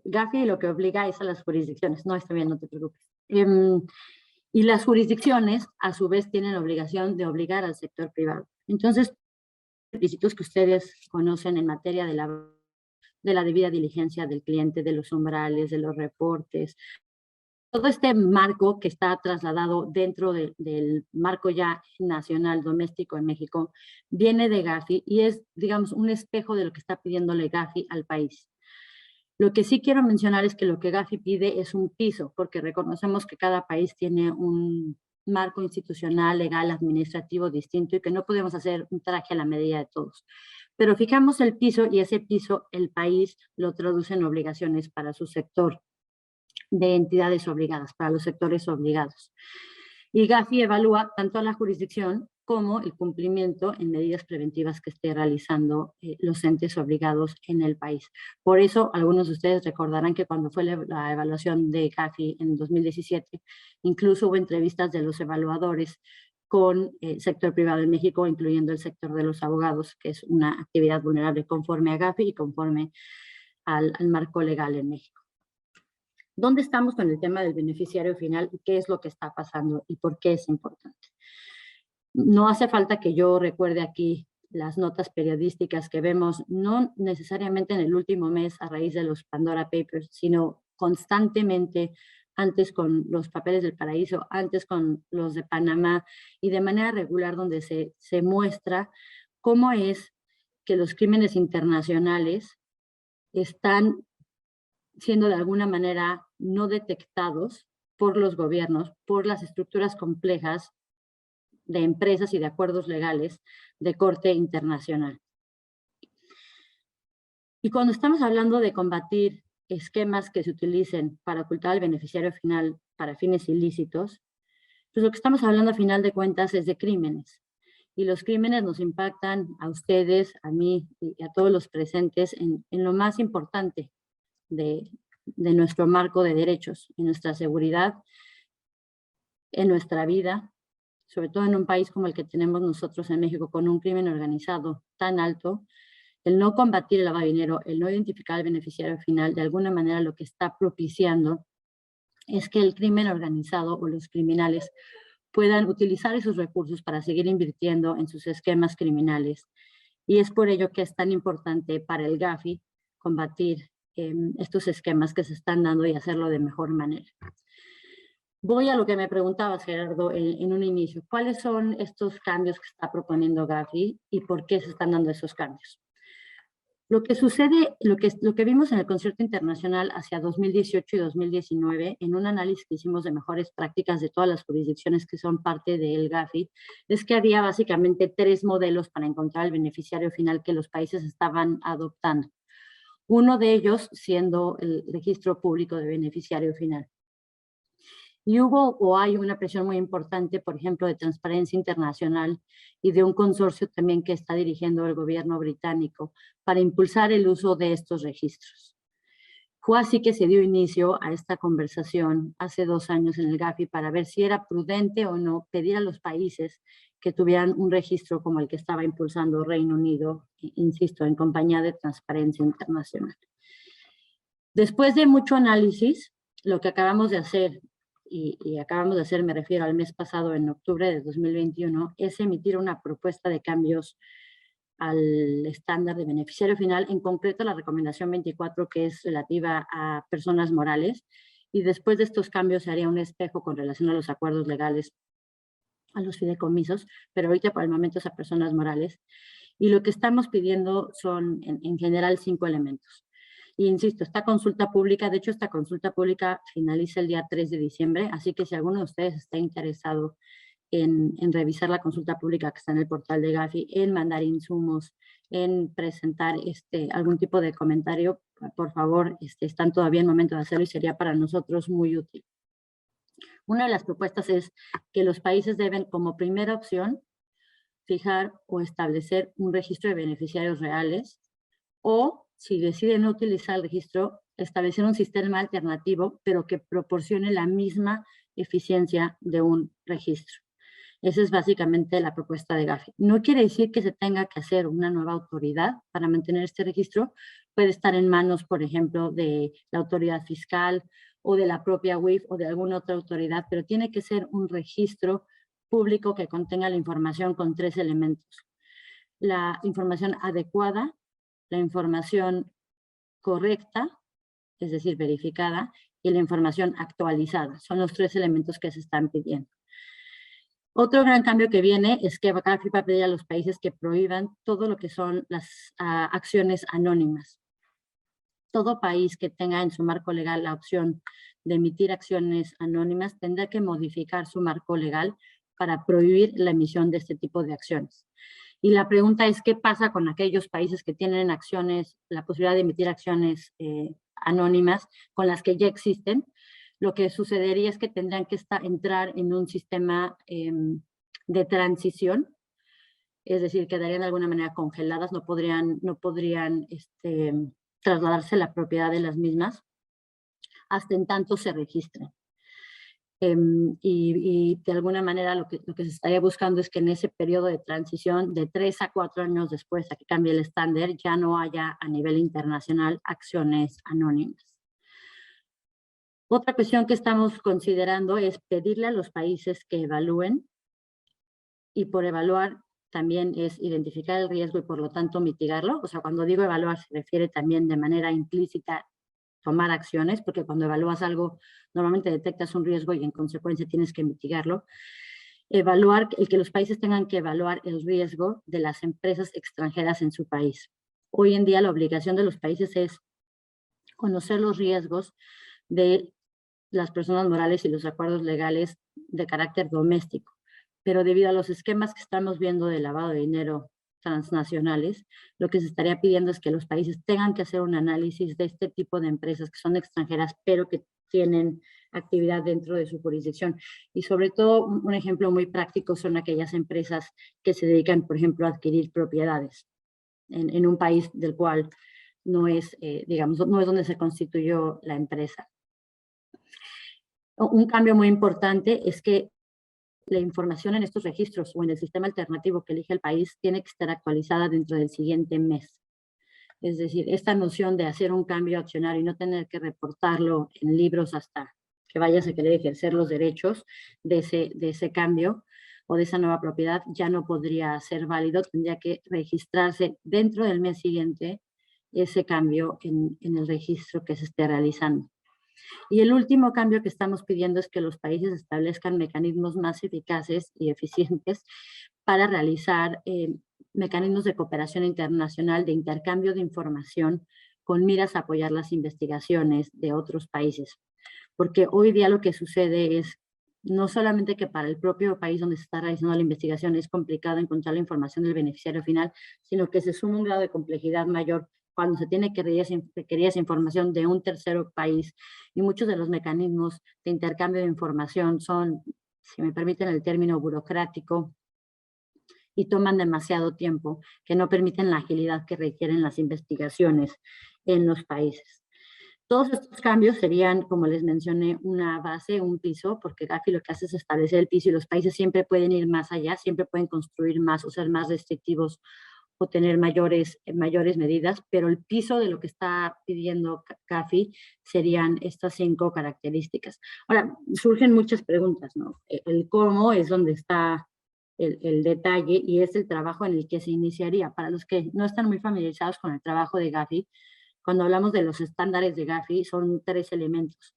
Gafi lo que obliga es a las jurisdicciones. No, está bien, no te preocupes. Y las jurisdicciones, a su vez, tienen la obligación de obligar al sector privado. Entonces, requisitos que ustedes conocen en materia de la debida diligencia del cliente, de los umbrales, de los reportes, todo este marco que está trasladado dentro del marco ya nacional doméstico en México, viene de Gafi y es, digamos, un espejo de lo que está pidiéndole Gafi al país. Lo que sí quiero mencionar es que lo que Gafi pide es un piso, porque reconocemos que cada país tiene un marco institucional, legal, administrativo distinto y que no podemos hacer un traje a la medida de todos. Pero fijamos el piso y ese piso el país lo traduce en obligaciones para su sector de entidades obligadas, para los sectores obligados. Y Gafi evalúa tanto a la jurisdicción como el cumplimiento en medidas preventivas que esté realizando los entes obligados en el país. Por eso, algunos de ustedes recordarán que cuando fue la evaluación de Gafi en 2017, incluso hubo entrevistas de los evaluadores con el sector privado en México, incluyendo el sector de los abogados, que es una actividad vulnerable conforme a Gafi y conforme al marco legal en México. ¿Dónde estamos con el tema del beneficiario final y qué es lo que está pasando y por qué es importante? No hace falta que yo recuerde aquí las notas periodísticas que vemos, no necesariamente en el último mes a raíz de los Pandora Papers, sino constantemente, antes con los papeles del paraíso, antes con los de Panamá y de manera regular donde se muestra cómo es que los crímenes internacionales están siendo de alguna manera no detectados por los gobiernos, por las estructuras complejas de empresas y de acuerdos legales de corte internacional. Y cuando estamos hablando de combatir esquemas que se utilicen para ocultar al beneficiario final para fines ilícitos, pues lo que estamos hablando a final de cuentas es de crímenes. Y los crímenes nos impactan a ustedes, a mí y a todos los presentes en lo más importante de nuestro marco de derechos, en nuestra seguridad, en nuestra vida, sobre todo en un país como el que tenemos nosotros en México, con un crimen organizado tan alto. El no combatir el lavado de dinero, el no identificar al beneficiario final, de alguna manera lo que está propiciando es que el crimen organizado o los criminales puedan utilizar esos recursos para seguir invirtiendo en sus esquemas criminales. Y es por ello que es tan importante para el Gafi combatir estos esquemas que se están dando y hacerlo de mejor manera. Voy a lo que me preguntabas, Gerardo, en un inicio. ¿Cuáles son estos cambios que está proponiendo Gafi y por qué se están dando esos cambios? Lo que sucede, lo que vimos en el concierto internacional hacia 2018 y 2019, en un análisis que hicimos de mejores prácticas de todas las jurisdicciones que son parte del Gafi, es que había básicamente 3 modelos para encontrar el beneficiario final que los países estaban adoptando. Uno de ellos siendo el registro público de beneficiario final. Y hubo o hay una presión muy importante, por ejemplo, de Transparencia Internacional y de un consorcio también que está dirigiendo el gobierno británico para impulsar el uso de estos registros. Fue así que se dio inicio a esta conversación hace 2 años en el Gafi para ver si era prudente o no pedir a los países que tuvieran un registro como el que estaba impulsando Reino Unido, insisto, en compañía de Transparencia Internacional. Después de mucho análisis, lo que acabamos de hacer y acabamos de hacer, me refiero al mes pasado, en octubre de 2021, es emitir una propuesta de cambios al estándar de beneficiario final, en concreto la recomendación 24, que es relativa a personas morales, y después de estos cambios se haría un espejo con relación a los acuerdos legales, a los fideicomisos, pero ahorita por el momento es a personas morales, y lo que estamos pidiendo son en general 5 elementos. Y insisto, esta consulta pública, de hecho esta consulta pública finaliza el día 3 de diciembre, así que si alguno de ustedes está interesado en revisar la consulta pública que está en el portal de Gafi, en mandar insumos, en presentar algún tipo de comentario, por favor, están todavía en momento de hacerlo y sería para nosotros muy útil. Una de las propuestas es que los países deben, como primera opción, fijar o establecer un registro de beneficiarios reales o, si deciden no utilizar el registro, establecer un sistema alternativo, pero que proporcione la misma eficiencia de un registro. Esa es básicamente la propuesta de Gafi. No quiere decir que se tenga que hacer una nueva autoridad para mantener este registro, puede estar en manos, por ejemplo, de la autoridad fiscal o de la propia UIF o de alguna otra autoridad, pero tiene que ser un registro público que contenga la información con 3 elementos. La información adecuada, la información correcta, es decir, verificada, y la información actualizada. Son los 3 elementos que se están pidiendo. Otro gran cambio que viene es que GAFI va a pedir a los países que prohíban todo lo que son las acciones anónimas. Todo país que tenga en su marco legal la opción de emitir acciones anónimas tendrá que modificar su marco legal para prohibir la emisión de este tipo de acciones. Y la pregunta es, ¿qué pasa con aquellos países que tienen acciones, la posibilidad de emitir acciones anónimas con las que ya existen? Lo que sucedería es que tendrán que entrar en un sistema de transición, es decir, quedarían de alguna manera congeladas, no podrían trasladarse la propiedad de las mismas hasta en tanto se registren. Y de alguna manera lo que se estaría buscando es que en ese periodo de transición de 3 a 4 años después a que cambie el estándar ya no haya a nivel internacional acciones anónimas. Otra cuestión que estamos considerando es pedirle a los países que evalúen, y por evaluar también es identificar el riesgo y por lo tanto mitigarlo. O sea, cuando digo evaluar se refiere también de manera implícita tomar acciones, porque cuando evalúas algo normalmente detectas un riesgo y en consecuencia tienes que mitigarlo. Evaluar, el que los países tengan que evaluar el riesgo de las empresas extranjeras en su país. Hoy en día la obligación de los países es conocer los riesgos de las personas morales y los acuerdos legales de carácter doméstico. Pero debido a los esquemas que estamos viendo de lavado de dinero transnacionales, lo que se estaría pidiendo es que los países tengan que hacer un análisis de este tipo de empresas que son extranjeras, pero que tienen actividad dentro de su jurisdicción. Y sobre todo, un ejemplo muy práctico son aquellas empresas que se dedican, por ejemplo, a adquirir propiedades en un país del cual no es, digamos, no es donde se constituyó la empresa. Un cambio muy importante es que la información en estos registros o en el sistema alternativo que elige el país tiene que estar actualizada dentro del siguiente mes. Es decir, esta noción de hacer un cambio accionario y no tener que reportarlo en libros hasta que vayas a querer ejercer los derechos de ese cambio o de esa nueva propiedad ya no podría ser válido, tendría que registrarse dentro del mes siguiente ese cambio en el registro que se esté realizando. Y el último cambio que estamos pidiendo es que los países establezcan mecanismos más eficaces y eficientes para realizar mecanismos de cooperación internacional de intercambio de información con miras a apoyar las investigaciones de otros países. Porque hoy día lo que sucede es no solamente que para el propio país donde se está realizando la investigación es complicado encontrar la información del beneficiario final, sino que se suma un grado de complejidad mayor cuando se tiene que requerir esa información de un tercero país. Y muchos de los mecanismos de intercambio de información son, si me permiten el término, burocrático y toman demasiado tiempo, que no permiten la agilidad que requieren las investigaciones en los países. Todos estos cambios serían, como les mencioné, una base, un piso, porque GAFI lo que hace es establecer el piso y los países siempre pueden ir más allá, siempre pueden construir más o ser más restrictivos o tener mayores medidas, pero el piso de lo que está pidiendo GAFI serían estas 5 características. Ahora, surgen muchas preguntas, ¿no? El cómo es donde está el detalle y es el trabajo en el que se iniciaría. Para los que no están muy familiarizados con el trabajo de GAFI, cuando hablamos de los estándares de GAFI, son 3 elementos.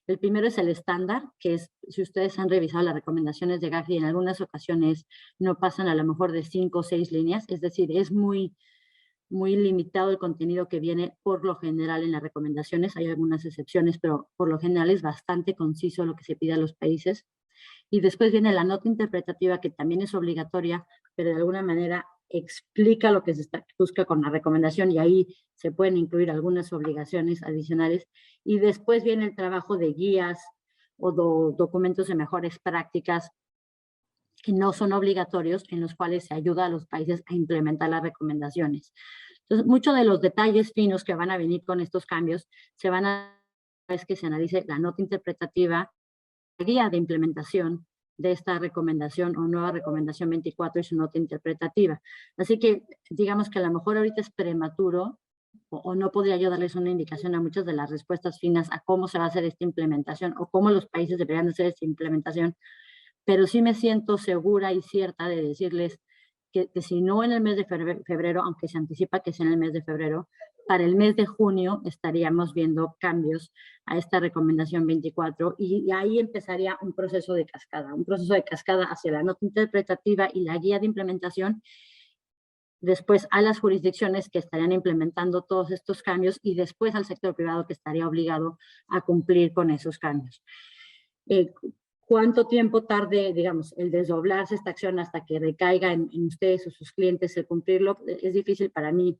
El primero es el estándar, que es, si ustedes han revisado las recomendaciones de GAFI, en algunas ocasiones no pasan a lo mejor de 5 o 6 líneas, es decir, es muy limitado el contenido que viene por lo general en las recomendaciones. Hay algunas excepciones, pero por lo general es bastante conciso lo que se pide a los países. Y después viene la nota interpretativa, que también es obligatoria, pero de alguna manera explica lo que se busca con la recomendación y ahí se pueden incluir algunas obligaciones adicionales. Y después viene el trabajo de guías o documentos de mejores prácticas que no son obligatorios, en los cuales se ayuda a los países a implementar las recomendaciones. Entonces, muchos de los detalles finos que van a venir con estos cambios se van a es que se analice la nota interpretativa, la guía de implementación de esta recomendación o nueva recomendación 24 y su nota interpretativa. Así que digamos que a lo mejor ahorita es prematuro o no podría yo darles una indicación a muchas de las respuestas finas a cómo se va a hacer esta implementación o cómo los países deberían hacer esta implementación, pero sí me siento segura y cierta de decirles que si no en el mes de febrero, aunque se anticipa que sea en el mes de febrero, para el mes de junio estaríamos viendo cambios a esta recomendación 24 y ahí empezaría un proceso de cascada hacia la nota interpretativa y la guía de implementación, después a las jurisdicciones que estarían implementando todos estos cambios y después al sector privado que estaría obligado a cumplir con esos cambios. ¿Cuánto tiempo tarde, digamos, el desdoblarse esta acción hasta que recaiga en ustedes o sus clientes el cumplirlo? Es difícil para mí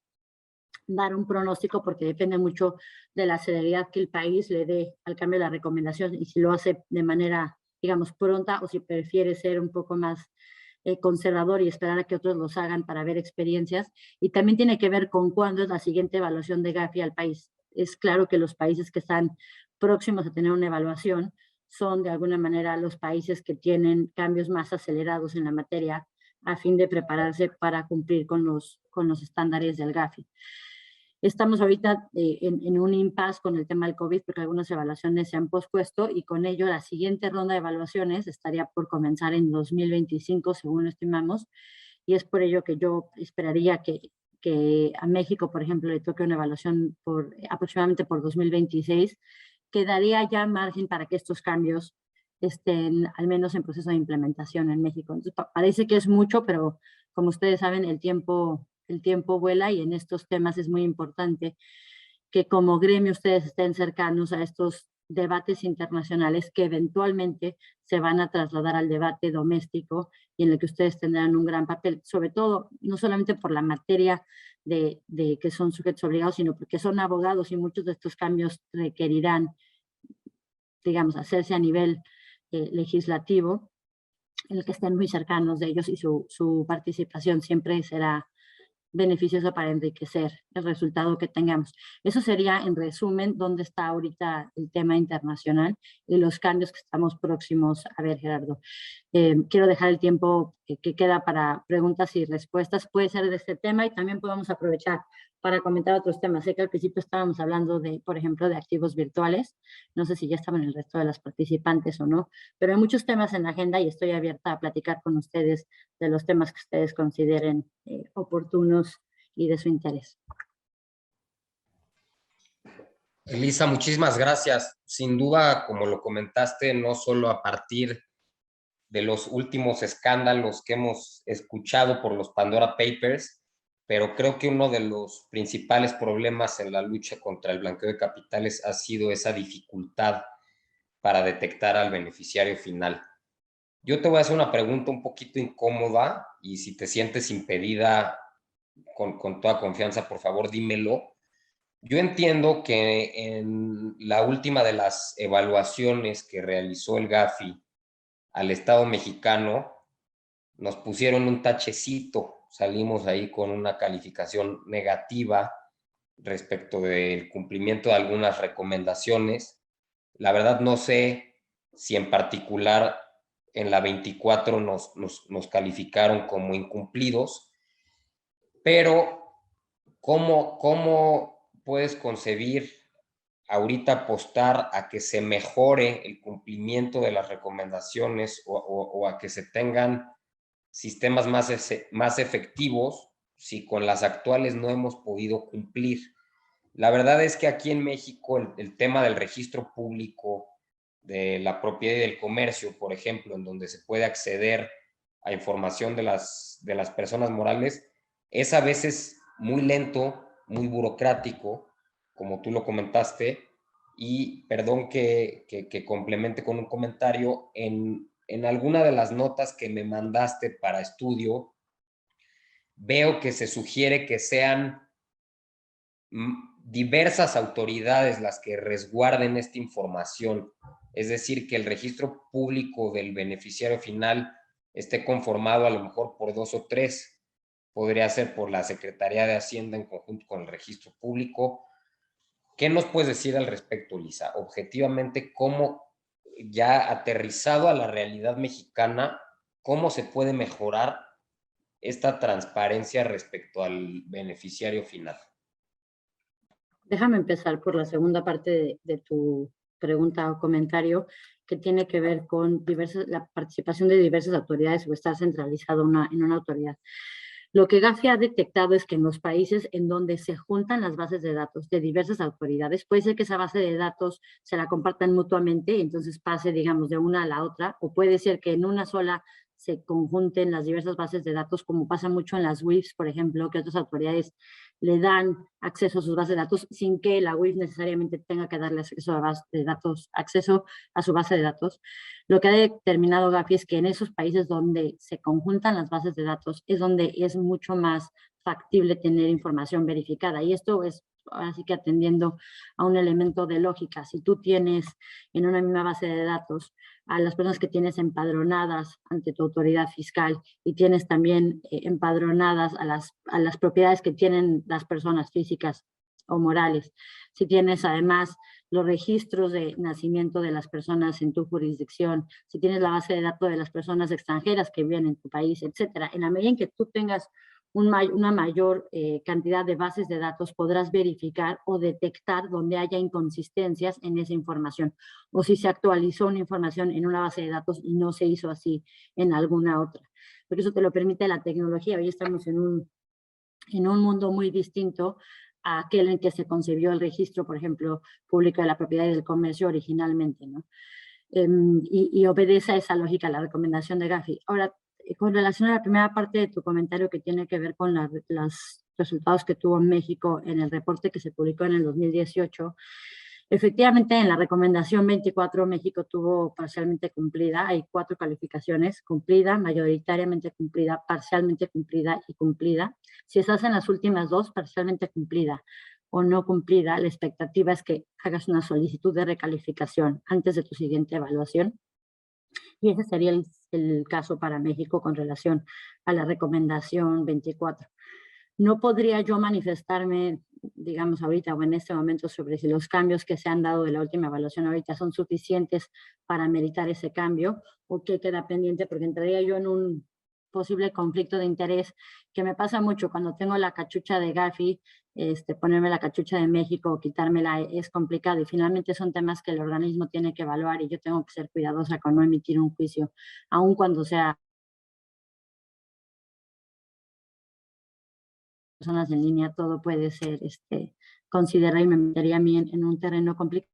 dar un pronóstico porque depende mucho de la celeridad que el país le dé al cambio de la recomendación y si lo hace de manera, digamos, pronta o si prefiere ser un poco más conservador y esperar a que otros los hagan para ver experiencias. Y también tiene que ver con cuándo es la siguiente evaluación de Gafi al país. Es claro que los países que están próximos a tener una evaluación son de alguna manera los países que tienen cambios más acelerados en la materia a fin de prepararse para cumplir con los estándares del Gafi. Estamos ahorita en un impasse con el tema del COVID porque algunas evaluaciones se han pospuesto y con ello la siguiente ronda de evaluaciones estaría por comenzar en 2025, según estimamos, y es por ello que yo esperaría que a México, por ejemplo, le toque una evaluación aproximadamente por 2026, que daría ya margen para que estos cambios estén al menos en proceso de implementación en México. Entonces, parece que es mucho, pero como ustedes saben, el tiempo vuela y en estos temas es muy importante que como gremio ustedes estén cercanos a estos debates internacionales que eventualmente se van a trasladar al debate doméstico y en el que ustedes tendrán un gran papel, sobre todo, no solamente por la materia de que son sujetos obligados, sino porque son abogados y muchos de estos cambios requerirán, digamos, hacerse a nivel legislativo, en el que estén muy cercanos de ellos y su participación siempre será beneficioso para enriquecer el resultado que tengamos. Eso sería, en resumen, dónde está ahorita el tema internacional y los cambios que estamos próximos a ver, Gerardo. Quiero dejar el tiempo que queda para preguntas y respuestas. Puede ser de este tema y también podemos aprovechar para comentar otros temas. Sé que al principio estábamos hablando de, por ejemplo, de activos virtuales. No sé si ya estaban el resto de las participantes o no, pero hay muchos temas en la agenda y estoy abierta a platicar con ustedes de los temas que ustedes consideren oportunos y de su interés. Elisa, muchísimas gracias. Sin duda, como lo comentaste, no solo a partir de los últimos escándalos que hemos escuchado por los Pandora Papers, pero creo que uno de los principales problemas en la lucha contra el blanqueo de capitales ha sido esa dificultad para detectar al beneficiario final. Yo te voy a hacer una pregunta un poquito incómoda y si te sientes impedida con toda confianza, por favor, dímelo. Yo entiendo que en la última de las evaluaciones que realizó el Gafi al Estado mexicano, nos pusieron un tachecito, salimos ahí con una calificación negativa respecto del cumplimiento de algunas recomendaciones. La verdad no sé si en particular en la 24 nos calificaron como incumplidos, pero ¿cómo puedes concebir ahorita apostar a que se mejore el cumplimiento de las recomendaciones o a que se tengan sistemas más efectivos si con las actuales no hemos podido cumplir? La verdad es que aquí en México el tema del registro público de la propiedad y del comercio, por ejemplo, en donde se puede acceder a información de las personas morales, es a veces muy lento, muy burocrático, como tú lo comentaste, y perdón que complemente con un comentario, en alguna de las notas que me mandaste para estudio, veo que se sugiere que sean diversas autoridades las que resguarden esta información, es decir, que el registro público del beneficiario final esté conformado a lo mejor por 2 o 3, podría ser por la Secretaría de Hacienda en conjunto con el registro público. ¿Qué nos puedes decir al respecto, Lisa? Objetivamente, ¿cómo ya aterrizado a la realidad mexicana, cómo se puede mejorar esta transparencia respecto al beneficiario final? Déjame empezar por la segunda parte de tu pregunta o comentario, que tiene que ver con la participación de diversas autoridades o estar centralizado en una autoridad. Lo que Gafi ha detectado es que en los países en donde se juntan las bases de datos de diversas autoridades, puede ser que esa base de datos se la compartan mutuamente y entonces pase, digamos, de una a la otra, o puede ser que en una sola se conjunten las diversas bases de datos, como pasa mucho en las WIFs, por ejemplo, que otras autoridades le dan acceso a sus bases de datos sin que la WIF necesariamente tenga que darle acceso a, acceso a su base de datos. Lo que ha determinado Gafi es que en esos países donde se conjuntan las bases de datos es donde es mucho más factible tener información verificada. Y esto es así que atendiendo a un elemento de lógica. Si tú tienes en una misma base de datos a las personas que tienes empadronadas ante tu autoridad fiscal y tienes también empadronadas a las propiedades que tienen las personas físicas o morales, si tienes además los registros de nacimiento de las personas en tu jurisdicción, si tienes la base de datos de las personas extranjeras que viven en tu país, etcétera. En la medida en que tú tengas una mayor cantidad de bases de datos, podrás verificar o detectar donde haya inconsistencias en esa información, o si se actualizó una información en una base de datos y no se hizo así en alguna otra. Porque eso te lo permite la tecnología. Hoy estamos en un mundo muy distinto a aquel en que se concibió el registro, por ejemplo, público de la propiedad y del comercio originalmente, ¿no? Y obedece a esa lógica la recomendación de Gafi. Ahora, con relación a la primera parte de tu comentario que tiene que ver con los resultados que tuvo México en el reporte que se publicó en el 2018, efectivamente en la recomendación 24 México tuvo parcialmente cumplida, hay 4 calificaciones, cumplida, mayoritariamente cumplida, parcialmente cumplida y cumplida. Si estás en las últimas 2, parcialmente cumplida o no cumplida, la expectativa es que hagas una solicitud de recalificación antes de tu siguiente evaluación. Y ese sería el caso para México con relación a la recomendación 24. No podría yo manifestarme, digamos, ahorita o en este momento sobre si los cambios que se han dado de la última evaluación ahorita son suficientes para meritar ese cambio o qué queda pendiente, porque entraría yo en un posible conflicto de interés que me pasa mucho cuando tengo la cachucha de Gafi, ponerme la cachucha de México o quitármela es complicado y finalmente son temas que el organismo tiene que evaluar y yo tengo que ser cuidadosa con no emitir un juicio, aun cuando sea personas en línea, todo puede ser considerado y me metería a mí en un terreno complicado.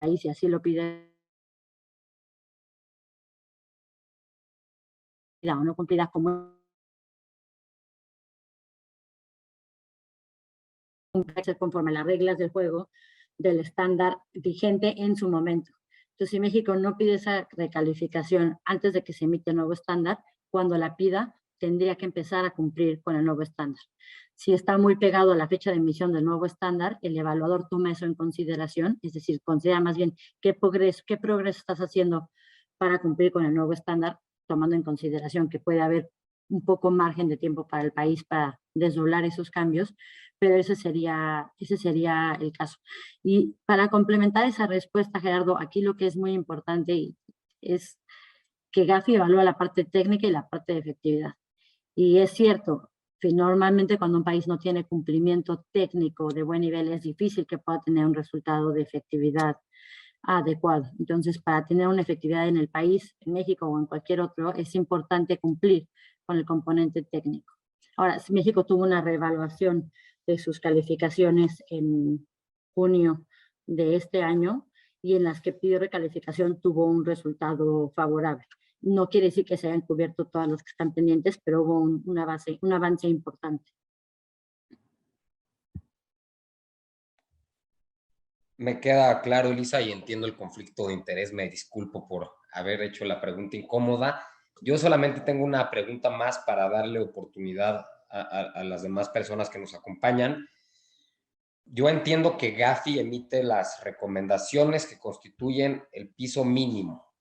Y si así lo pide o no cumplida como conforme a las reglas del juego del estándar vigente en su momento. Entonces, si México no pide esa recalificación antes de que se emite el nuevo estándar, cuando la pida, tendría que empezar a cumplir con el nuevo estándar. Si está muy pegado a la fecha de emisión del nuevo estándar, el evaluador toma eso en consideración, es decir, considera más bien qué progreso estás haciendo para cumplir con el nuevo estándar, tomando en consideración que puede haber un poco margen de tiempo para el país para desdoblar esos cambios, pero ese sería el caso. Y para complementar esa respuesta, Gerardo, aquí lo que es muy importante es que Gafi evalúa la parte técnica y la parte de efectividad. Y es cierto que normalmente cuando un país no tiene cumplimiento técnico de buen nivel es difícil que pueda tener un resultado de efectividad adecuado. Entonces, para tener una efectividad en el país, en México o en cualquier otro, es importante cumplir con el componente técnico. Ahora, si México tuvo una reevaluación de sus calificaciones en junio de este año y en las que pidió recalificación tuvo un resultado favorable. No quiere decir que se hayan cubierto todas las que están pendientes, pero hubo un avance importante. Me queda claro, Elisa, y entiendo el conflicto de interés. Me disculpo por haber hecho la pregunta incómoda. Yo solamente tengo una pregunta más para darle oportunidad a las demás personas que nos acompañan. Yo entiendo que Gafi emite las recomendaciones que constituyen el piso mínimo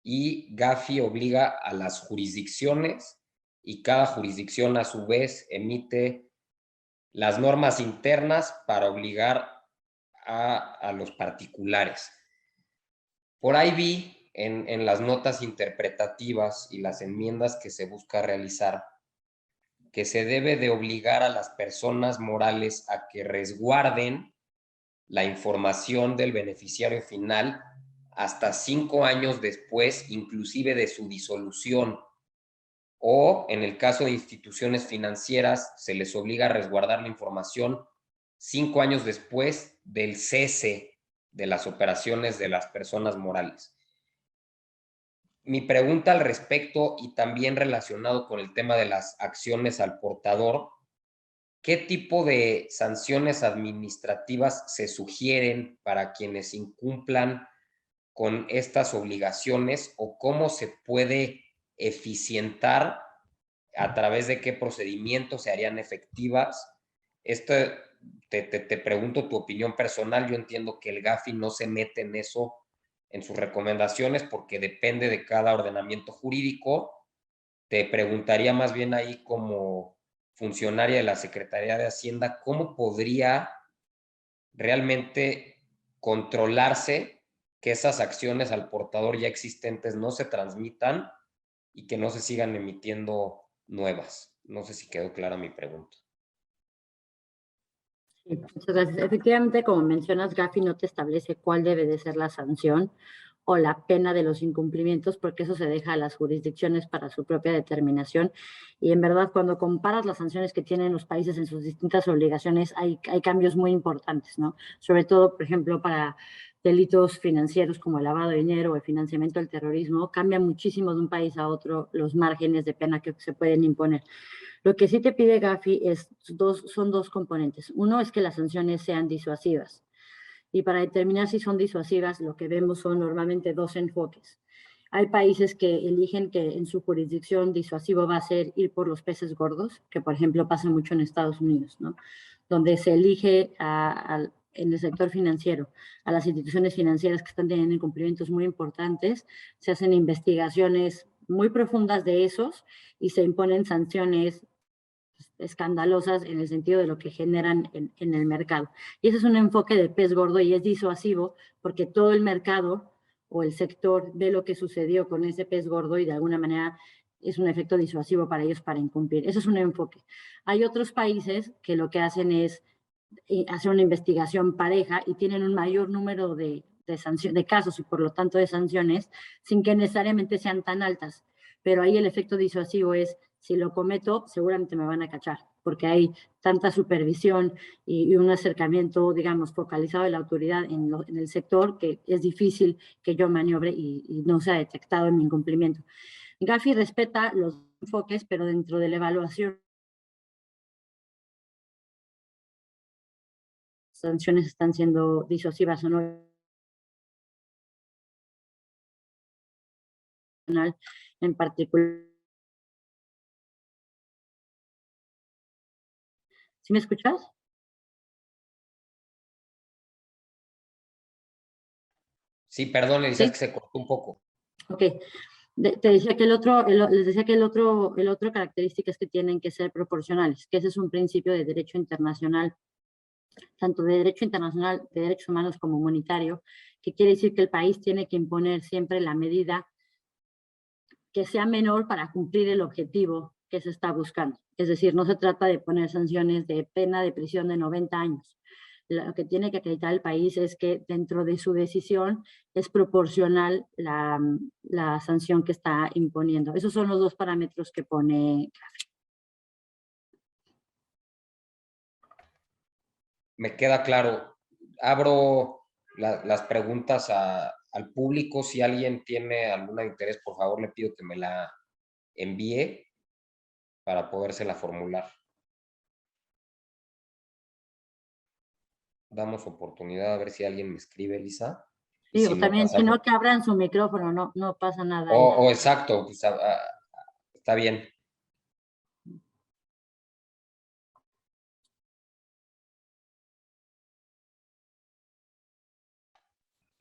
y Gafi obliga a las jurisdicciones y cada jurisdicción a su vez emite las normas internas para obligar a los particulares. Por ahí vi en las notas interpretativas y las enmiendas que se busca realizar que se debe de obligar a las personas morales a que resguarden la información del beneficiario final hasta 5 años después, inclusive de su disolución. O en el caso de instituciones financieras, se les obliga a resguardar la información 5 años después del cese de las operaciones de las personas morales. Mi pregunta al respecto, y también relacionado con el tema de las acciones al portador, ¿qué tipo de sanciones administrativas se sugieren para quienes incumplan con estas obligaciones, o cómo se puede eficientar, a través de qué procedimientos se harían efectivas? Esto te pregunto tu opinión personal. Yo entiendo que el Gafi no se mete en eso en sus recomendaciones porque depende de cada ordenamiento jurídico. Te preguntaría más bien ahí, como funcionaria de la Secretaría de Hacienda, ¿cómo podría realmente controlarse que esas acciones al portador ya existentes no se transmitan y que no se sigan emitiendo nuevas? No sé si quedó clara mi pregunta. Sí, muchas gracias. Efectivamente, como mencionas, Gafi no te establece cuál debe de ser la sanción o la pena de los incumplimientos, porque eso se deja a las jurisdicciones para su propia determinación. Y en verdad, cuando comparas las sanciones que tienen los países en sus distintas obligaciones, hay cambios muy importantes, ¿no? Sobre todo, por ejemplo, para delitos financieros como el lavado de dinero o el financiamiento del terrorismo, cambia muchísimo de un país a otro los márgenes de pena que se pueden imponer. Lo que sí te pide Gafi son dos componentes. Uno es que las sanciones sean disuasivas. Y para determinar si son disuasivas, lo que vemos son normalmente dos enfoques. Hay países que eligen que en su jurisdicción disuasivo va a ser ir por los peces gordos, que por ejemplo pasa mucho en Estados Unidos, ¿no? Donde se elige en el sector financiero a las instituciones financieras que están teniendo incumplimientos muy importantes, se hacen investigaciones muy profundas de esos y se imponen sanciones escandalosas en el sentido de lo que generan en el mercado. Y ese es un enfoque de pez gordo y es disuasivo porque todo el mercado o el sector ve lo que sucedió con ese pez gordo y de alguna manera es un efecto disuasivo para ellos para incumplir. Eso es un enfoque. Hay otros países que lo que hacen es hacer una investigación pareja y tienen un mayor número de casos y por lo tanto de sanciones sin que necesariamente sean tan altas. Pero ahí el efecto disuasivo es, si lo cometo, seguramente me van a cachar, porque hay tanta supervisión y un acercamiento, digamos, focalizado de la autoridad en el sector que es difícil que yo maniobre y no sea detectado en mi incumplimiento. Gafi respeta los enfoques, pero dentro de la evaluación sanciones están siendo disuasivas o no en particular. ¿Sí me escuchas? Sí, perdón, le decías ¿Sí? que se cortó un poco. Ok. Te decía que les decía que el otro característica es que tienen que ser proporcionales, que ese es un principio de derecho internacional, tanto de derecho internacional, de derechos humanos como humanitario, que quiere decir que el país tiene que imponer siempre la medida que sea menor para cumplir el objetivo que se está buscando. Es decir, no se trata de poner sanciones de pena de prisión de 90 años. Lo que tiene que acreditar el país es que dentro de su decisión es proporcional la sanción que está imponiendo. Esos son los dos parámetros que pone. Me queda claro. Abro las preguntas al público. Si alguien tiene algún interés, por favor, le pido que me la envíe para podérsela formular. Damos oportunidad a ver si alguien me escribe, Elisa. Y Sí, si o no, también, si no, pasamos. que abran su micrófono, no pasa nada ahí. Exacto, pues, está bien.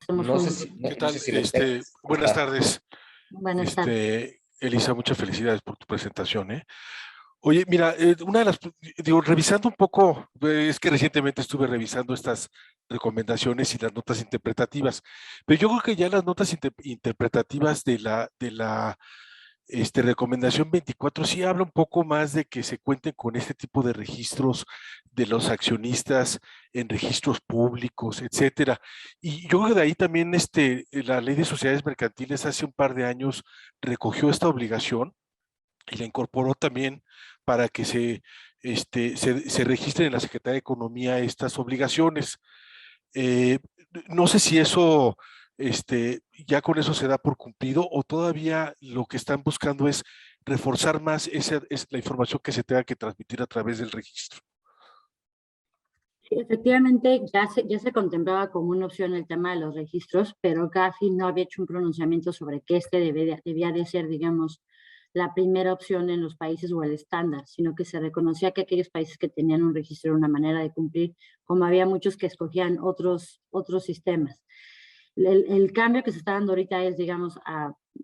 Hacemos No sé un... si, ¿Qué no sé tal? si lo tengas. Buenas tardes. Buenas tardes. Elisa, muchas felicidades por tu presentación, ¿eh? Oye, mira, una de las, digo, revisando un poco, es que recientemente estuve revisando estas recomendaciones y las notas interpretativas, pero yo creo que ya las notas interpretativas recomendación 24 sí habla un poco más de que se cuenten con este tipo de registros de los accionistas en registros públicos, etcétera. Y yo creo que de ahí también la ley de sociedades mercantiles hace un par de años recogió esta obligación y la incorporó también para que se registren en la Secretaría de Economía estas obligaciones. Eh, no sé si eso, ya con eso se da por cumplido o todavía lo que están buscando es reforzar más es la información que se tenga que transmitir a través del registro. Sí, efectivamente, ya se contemplaba como una opción el tema de los registros, pero Gafi no había hecho un pronunciamiento sobre que debía de ser, digamos, la primera opción en los países o el estándar, sino que se reconocía que aquellos países que tenían un registro era una manera de cumplir, como había muchos que escogían otros sistemas. El cambio que se está dando ahorita es, digamos,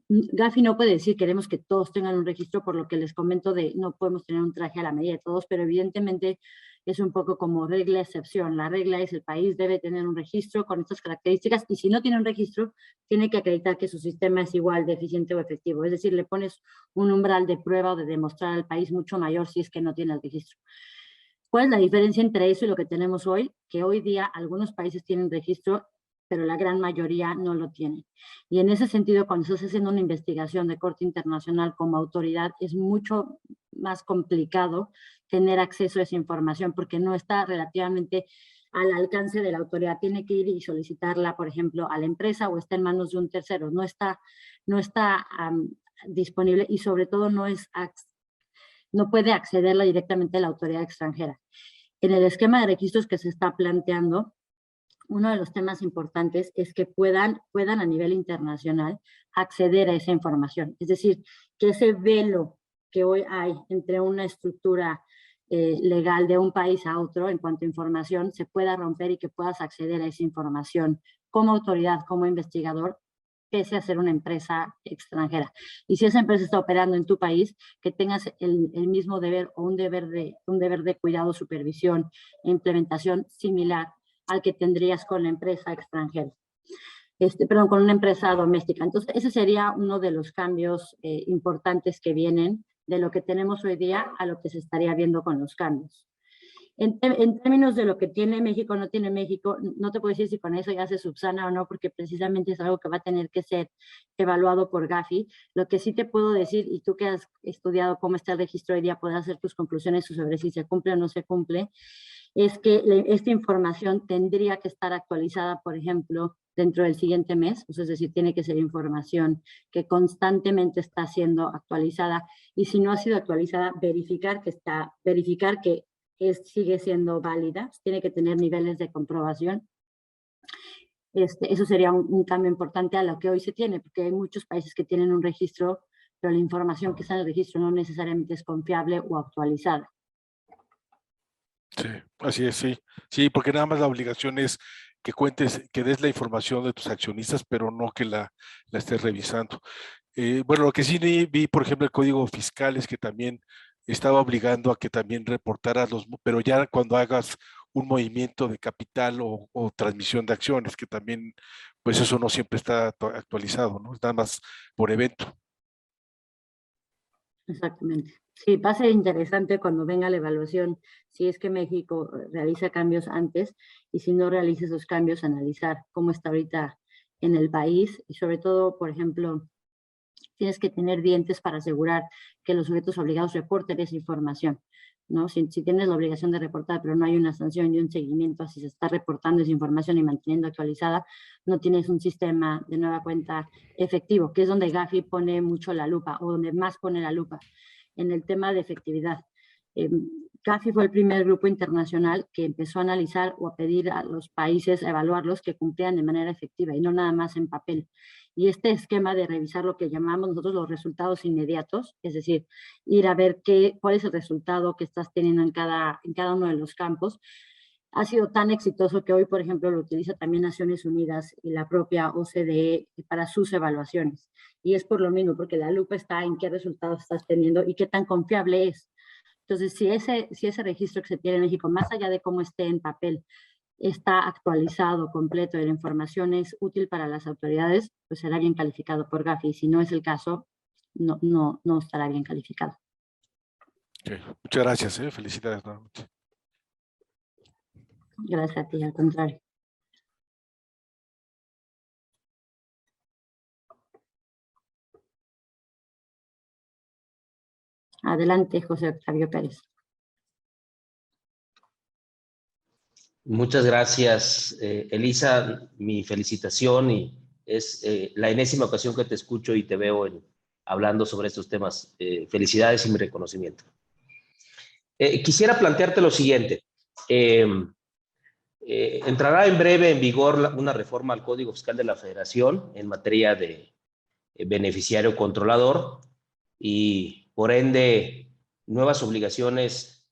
Gafi no puede decir queremos que todos tengan un registro, por lo que les comento de no podemos tener un traje a la medida de todos, pero evidentemente es un poco como regla excepción. La regla es el país debe tener un registro con estas características y si no tiene un registro, tiene que acreditar que su sistema es igual de eficiente o efectivo. Es decir, le pones un umbral de prueba o de demostrar al país mucho mayor si es que no tiene el registro. ¿Cuál es la diferencia entre eso y lo que tenemos hoy? Que hoy día algunos países tienen registro, pero la gran mayoría no lo tienen. Y en ese sentido, cuando estás haciendo una investigación de corte internacional como autoridad, es mucho más complicado tener acceso a esa información porque no está relativamente al alcance de la autoridad. Tiene que ir y solicitarla, por ejemplo, a la empresa o está en manos de un tercero. No está disponible y sobre todo no puede accederla directamente a la autoridad extranjera. En el esquema de registros que se está planteando, uno de los temas importantes es que puedan a nivel internacional acceder a esa información. Es decir, que ese velo que hoy hay entre una estructura legal de un país a otro en cuanto a información se pueda romper y que puedas acceder a esa información como autoridad, como investigador, pese a ser una empresa extranjera. Y si esa empresa está operando en tu país, que tengas el mismo deber o un deber de cuidado, supervisión e implementación similar al que tendrías con la empresa extranjera. Con una empresa doméstica. Entonces, ese sería uno de los cambios importantes que vienen de lo que tenemos hoy día a lo que se estaría viendo con los cambios. En términos de lo que tiene México, no tiene México, no te puedo decir si con eso ya se subsana o no, porque precisamente es algo que va a tener que ser evaluado por Gafi. Lo que sí te puedo decir, y tú que has estudiado cómo está el registro hoy día, puedes hacer tus conclusiones sobre si se cumple o no se cumple, es que esta información tendría que estar actualizada, por ejemplo, dentro del siguiente mes, es decir, tiene que ser información que constantemente está siendo actualizada y si no ha sido actualizada, verificar que sigue siendo válida, tiene que tener niveles de comprobación. Eso sería un cambio importante a lo que hoy se tiene, porque hay muchos países que tienen un registro, pero la información que está en el registro no necesariamente es confiable o actualizada. Sí, así es, sí. Sí, porque nada más la obligación es que cuentes, que des la información de tus accionistas, pero no que la estés revisando. Bueno, lo que sí vi, por ejemplo, el Código Fiscal es que también estaba obligando a que también reportaras pero ya cuando hagas un movimiento de capital o transmisión de acciones, que también, pues eso no siempre está actualizado, ¿no? Es nada más por evento. Exactamente. Sí, va a ser interesante cuando venga la evaluación, si es que México realiza cambios antes y si no realiza esos cambios, analizar cómo está ahorita en el país y sobre todo, por ejemplo, tienes que tener dientes para asegurar que los sujetos obligados reporten esa información, ¿no? Si tienes la obligación de reportar, pero no hay una sanción y un seguimiento, si se está reportando esa información y manteniendo actualizada, no tienes un sistema de nueva cuenta efectivo, que es donde Gafi pone mucho la lupa, o donde más pone la lupa, en el tema de efectividad. Gafi fue el primer grupo internacional que empezó a analizar o a pedir a los países, a evaluarlos, que cumplían de manera efectiva y no nada más en papel. Y este esquema de revisar lo que llamamos nosotros los resultados inmediatos, es decir, ir a ver cuál es el resultado que estás teniendo en cada uno de los campos, ha sido tan exitoso que hoy, por ejemplo, lo utiliza también Naciones Unidas y la propia OCDE para sus evaluaciones. Y es por lo mismo, porque la lupa está en qué resultados estás teniendo y qué tan confiable es. Entonces, si ese registro que se tiene en México, más allá de cómo esté en papel, está actualizado, completo, y la información es útil para las autoridades, pues será bien calificado por Gafi. Si no es el caso, no estará bien calificado. Okay. Muchas gracias, felicidades nuevamente. Gracias a ti, al contrario. Adelante, José Octavio Pérez. Muchas gracias, Elisa. Mi felicitación, y es la enésima ocasión que te escucho y te veo hablando sobre estos temas. Felicidades y mi reconocimiento. Quisiera plantearte lo siguiente. Entrará en breve en vigor una reforma al Código Fiscal de la Federación en materia de beneficiario controlador y, por ende, nuevas obligaciones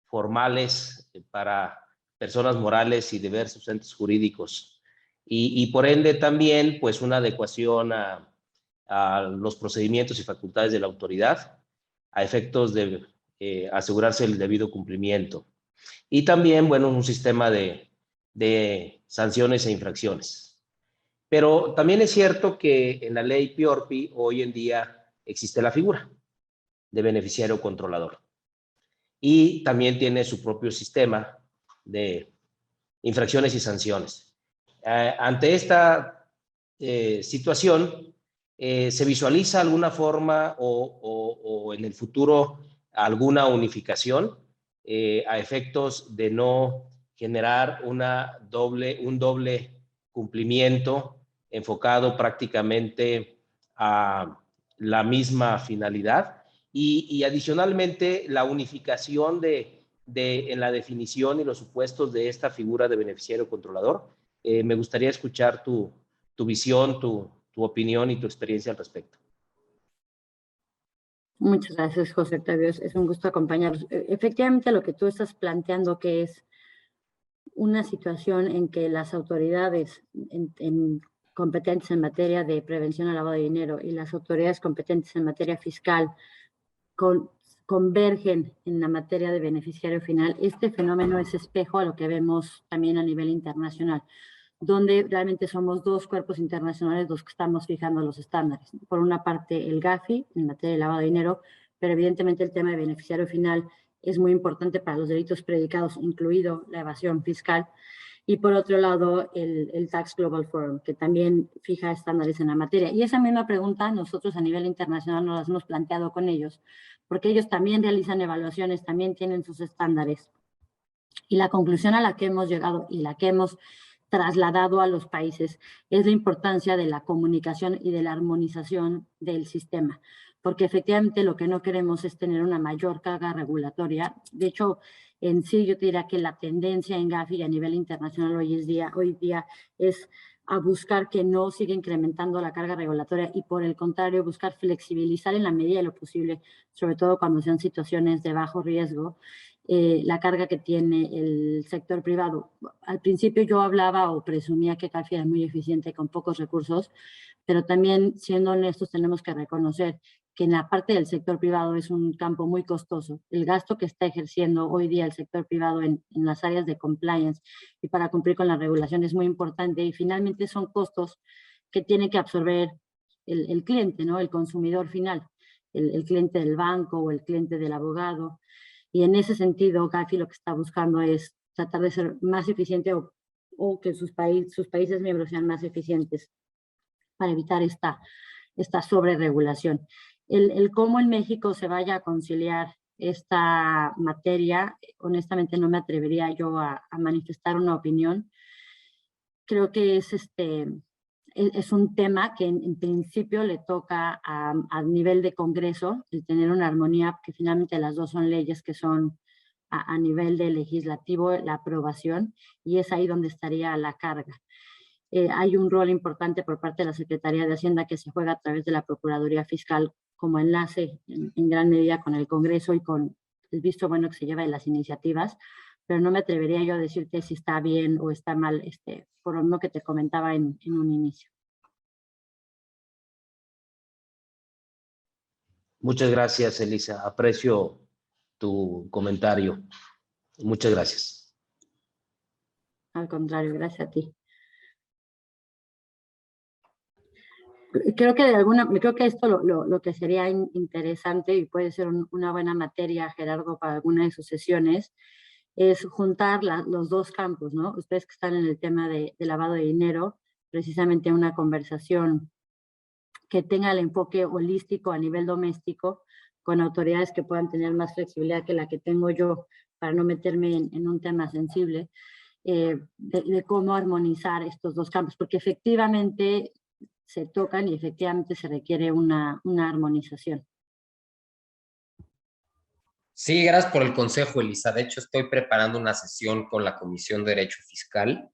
formales para personas morales y diversos entes jurídicos. Y por ende, también, pues, una adecuación a los procedimientos y facultades de la autoridad a efectos de asegurarse el debido cumplimiento. Y también, bueno, un sistema de sanciones e infracciones. Pero también es cierto que en la ley PIORPI hoy en día existe la figura de beneficiario controlador. Y también tiene su propio sistema de infracciones y sanciones. Ante esta situación, ¿se visualiza alguna forma o en el futuro alguna unificación a efectos de no generar un doble cumplimiento enfocado prácticamente a la misma finalidad? Y adicionalmente, la unificación en la definición y los supuestos de esta figura de beneficiario controlador. Me gustaría escuchar tu visión, tu opinión y tu experiencia al respecto. Muchas gracias, José Octavio. Es un gusto acompañarlos. Efectivamente, lo que tú estás planteando, que es una situación en que las autoridades competentes en materia de prevención al lavado de dinero y las autoridades competentes en materia fiscal convergen en la materia de beneficiario final. Este fenómeno es espejo a lo que vemos también a nivel internacional, donde realmente somos dos cuerpos internacionales los que estamos fijando los estándares. Por una parte, el GAFI, en materia de lavado de dinero, pero evidentemente el tema de beneficiario final es muy importante para los delitos predicados, incluido la evasión fiscal. Y por otro lado, el Tax Global Forum, que también fija estándares en la materia. Y esa misma pregunta nosotros a nivel internacional nos las hemos planteado con ellos, porque ellos también realizan evaluaciones, también tienen sus estándares. Y la conclusión a la que hemos llegado y la que hemos trasladado a los países es la importancia de la comunicación y de la armonización del sistema, porque efectivamente lo que no queremos es tener una mayor carga regulatoria. De hecho, en sí yo te diría que la tendencia en GAFI a nivel internacional hoy día es a buscar que no siga incrementando la carga regulatoria y, por el contrario, buscar flexibilizar en la medida de lo posible, sobre todo cuando sean situaciones de bajo riesgo, la carga que tiene el sector privado. Al principio yo hablaba o presumía que GAFI era muy eficiente con pocos recursos, pero también, siendo honestos, tenemos que reconocer que en la parte del sector privado es un campo muy costoso. El gasto que está ejerciendo hoy día el sector privado en las áreas de compliance y para cumplir con la regulación es muy importante, y finalmente son costos que tiene que absorber el cliente, ¿no? El consumidor final, el cliente del banco o el cliente del abogado. Y en ese sentido, GAFI lo que está buscando es tratar de ser más eficiente o que sus países miembros sean más eficientes para evitar esta sobreregulación. El cómo en México se vaya a conciliar esta materia, honestamente no me atrevería yo a manifestar una opinión. Creo que es un tema que en principio le toca a nivel de Congreso, el tener una armonía, que finalmente las dos son leyes que son a nivel de legislativo, la aprobación, y es ahí donde estaría la carga. Hay un rol importante por parte de la Secretaría de Hacienda que se juega a través de la Procuraduría Fiscal como enlace en gran medida con el Congreso y con el visto bueno que se lleva de las iniciativas, pero no me atrevería yo a decirte si está bien o está mal, por lo mismo que te comentaba en un inicio. Muchas gracias, Elisa. Aprecio tu comentario. Muchas gracias. Al contrario, gracias a ti. creo que esto lo que sería interesante y puede ser una buena materia, Gerardo, para alguna de sus sesiones, es juntar los dos campos, ¿no? Ustedes que están en el tema de lavado de dinero, precisamente una conversación que tenga el enfoque holístico a nivel doméstico, con autoridades que puedan tener más flexibilidad que la que tengo yo para no meterme en un tema sensible, de cómo armonizar estos dos campos, porque efectivamente se tocan y efectivamente se requiere una armonización. Sí, gracias por el consejo, Elisa. De hecho, estoy preparando una sesión con la Comisión de Derecho Fiscal.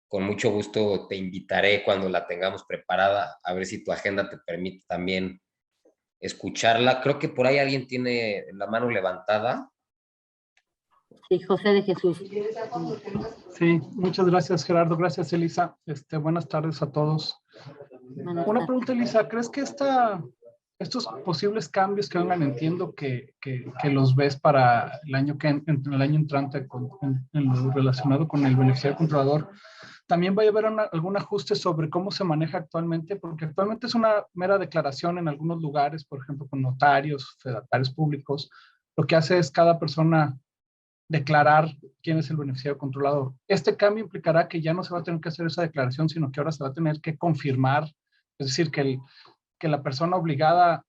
Con mucho gusto te invitaré cuando la tengamos preparada, a ver si tu agenda te permite también escucharla. Creo que por ahí alguien tiene la mano levantada. Sí, José de Jesús. Sí, muchas gracias, Gerardo. Gracias, Elisa. Buenas tardes a todos. Una pregunta, Elisa. ¿Crees que estos posibles cambios que vengan, entiendo que los ves para el año entrante en lo relacionado con el beneficiario controlador, también va a haber algún ajuste sobre cómo se maneja actualmente? Porque actualmente es una mera declaración en algunos lugares, por ejemplo, con notarios, fedatarios públicos. Lo que hace es cada persona declarar quién es el beneficiario controlador. Este cambio implicará que ya no se va a tener que hacer esa declaración, sino que ahora se va a tener que confirmar, es decir, que la persona obligada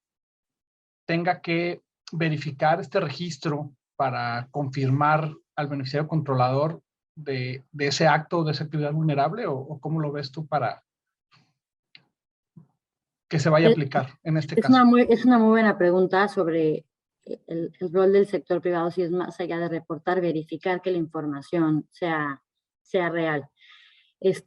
tenga que verificar este registro para confirmar al beneficiario controlador de ese acto o de esa actividad vulnerable, o cómo lo ves tú para que se vaya a aplicar en este caso. Es una muy buena pregunta sobre el rol del sector privado, si es más allá de reportar, verificar que la información sea real.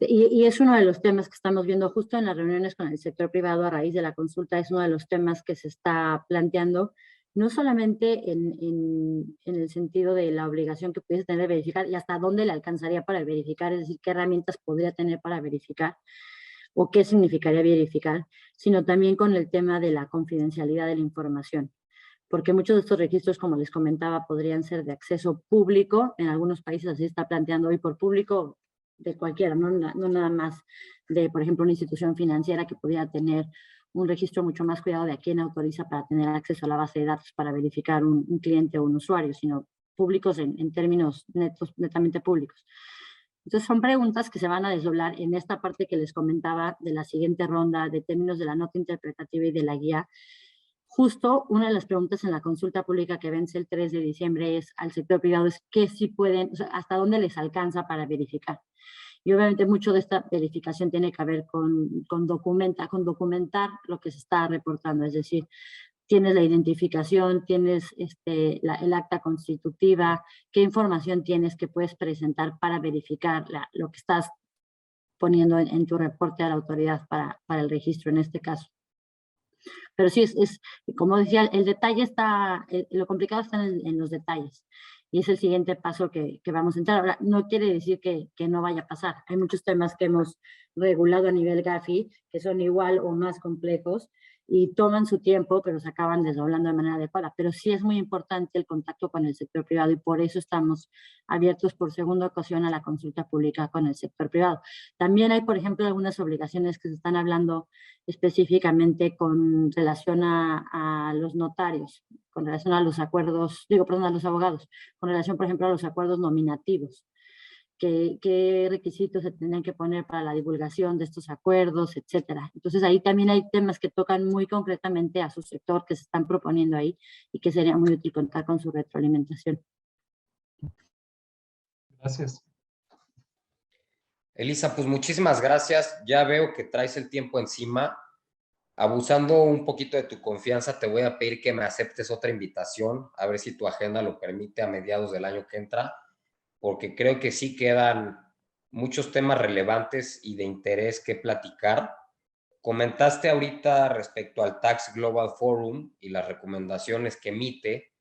Y es uno de los temas que estamos viendo justo en las reuniones con el sector privado a raíz de la consulta, es uno de los temas que se está planteando, no solamente en el sentido de la obligación que pudiese tener de verificar y hasta dónde le alcanzaría para verificar, es decir, qué herramientas podría tener para verificar o qué significaría verificar, sino también con el tema de la confidencialidad de la información. Porque muchos de estos registros, como les comentaba, podrían ser de acceso público. En algunos países así está planteando hoy por público de cualquiera, no nada más de, por ejemplo, una institución financiera que pudiera tener un registro mucho más cuidado de a quién autoriza para tener acceso a la base de datos para verificar un cliente o un usuario, sino públicos en términos netamente públicos. Entonces son preguntas que se van a desdoblar en esta parte que les comentaba de la siguiente ronda de términos de la nota interpretativa y de la guía. Justo una de las preguntas en la consulta pública que vence el 3 de diciembre es al sector privado, es qué sí pueden, o sea, hasta dónde les alcanza para verificar. Y obviamente mucho de esta verificación tiene que ver con documentar lo que se está reportando, es decir, tienes la identificación, tienes el acta constitutiva, qué información tienes que puedes presentar para verificar lo que estás poniendo en tu reporte a la autoridad para el registro en este caso. Pero sí, como decía, el detalle está, lo complicado está en los detalles. Y es el siguiente paso que vamos a entrar. Ahora, no quiere decir que no vaya a pasar. Hay muchos temas que hemos regulado a nivel GAFI que son igual o más complejos y toman su tiempo, pero se acaban desdoblando de manera adecuada. Pero sí es muy importante el contacto con el sector privado y por eso estamos abiertos por segunda ocasión a la consulta pública con el sector privado. También hay, por ejemplo, algunas obligaciones que se están hablando específicamente con relación a los notarios, con relación a los acuerdos, a los abogados, con relación, por ejemplo, a los acuerdos nominativos. Qué requisitos se tienen que poner para la divulgación de estos acuerdos, etcétera. Entonces ahí también hay temas que tocan muy concretamente a su sector que se están proponiendo ahí y que sería muy útil contar con su retroalimentación. Gracias. Elisa, pues muchísimas gracias. Ya veo que traes el tiempo encima. Abusando un poquito de tu confianza, te voy a pedir que me aceptes otra invitación, a ver si tu agenda lo permite a mediados del año que entra, porque creo que sí quedan muchos temas relevantes y de interés que platicar. Comentaste ahorita respecto al Tax Global Forum y las recomendaciones que emite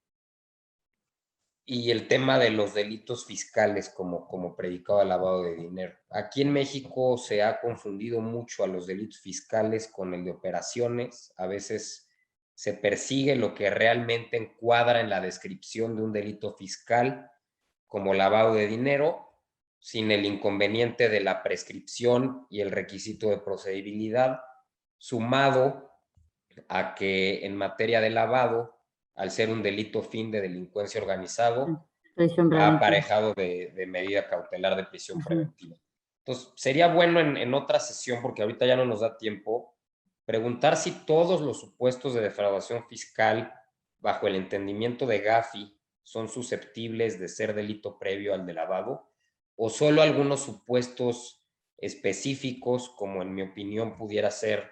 y el tema de los delitos fiscales como predicado de lavado de dinero. Aquí en México se ha confundido mucho a los delitos fiscales con el de operaciones. A veces se persigue lo que realmente encuadra en la descripción de un delito fiscal como lavado de dinero, sin el inconveniente de la prescripción y el requisito de procedibilidad. sumado a que en materia de lavado, al ser un delito fin de delincuencia organizado, va aparejado de medida cautelar de prisión preventiva. Entonces, sería bueno en otra sesión, porque ahorita ya no nos da tiempo, preguntar si todos los supuestos de defraudación fiscal bajo el entendimiento de Gafi son susceptibles de ser delito previo al de lavado, o solo algunos supuestos específicos, como en mi opinión pudiera ser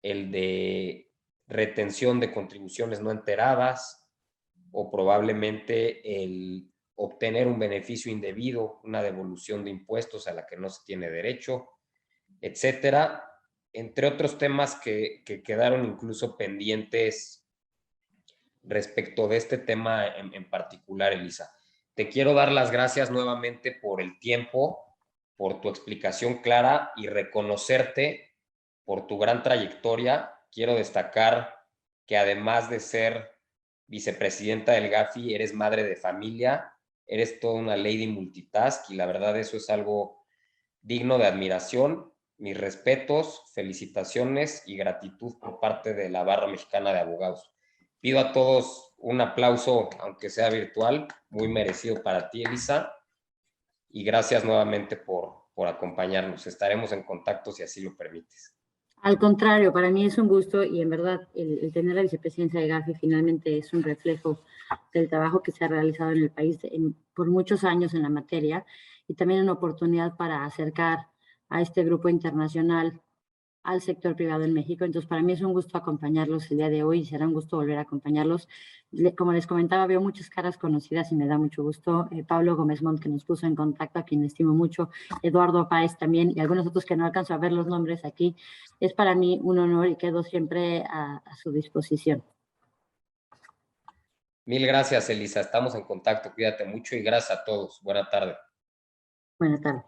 el de retención de contribuciones no enteradas, o probablemente el obtener un beneficio indebido, una devolución de impuestos a la que no se tiene derecho, etcétera, entre otros temas que quedaron incluso pendientes respecto de este tema en particular, Elisa. Te quiero dar las gracias nuevamente por el tiempo, por tu explicación clara y reconocerte por tu gran trayectoria. Quiero destacar que además de ser vicepresidenta del Gafi, eres madre de familia, eres toda una lady multitask y la verdad eso es algo digno de admiración. Mis respetos, felicitaciones y gratitud por parte de la Barra Mexicana de Abogados. Pido a todos un aplauso, aunque sea virtual, muy merecido para ti, Elisa, y gracias nuevamente por acompañarnos. Estaremos en contacto si así lo permites. Al contrario, para mí es un gusto y en verdad el tener la vicepresidencia de Gafi finalmente es un reflejo del trabajo que se ha realizado en el país por muchos años en la materia y también una oportunidad para acercar a este grupo internacional al sector privado en México. Entonces, para mí es un gusto acompañarlos el día de hoy y será un gusto volver a acompañarlos. Como les comentaba, veo muchas caras conocidas y me da mucho gusto. Pablo Gómez Mont, que nos puso en contacto, a quien estimo mucho, Eduardo Páez también, y algunos otros que no alcanzo a ver los nombres aquí. Es para mí un honor y quedo siempre a su disposición. Mil gracias, Elisa. Estamos en contacto. Cuídate mucho y gracias a todos. Buena tarde. Buena tarde.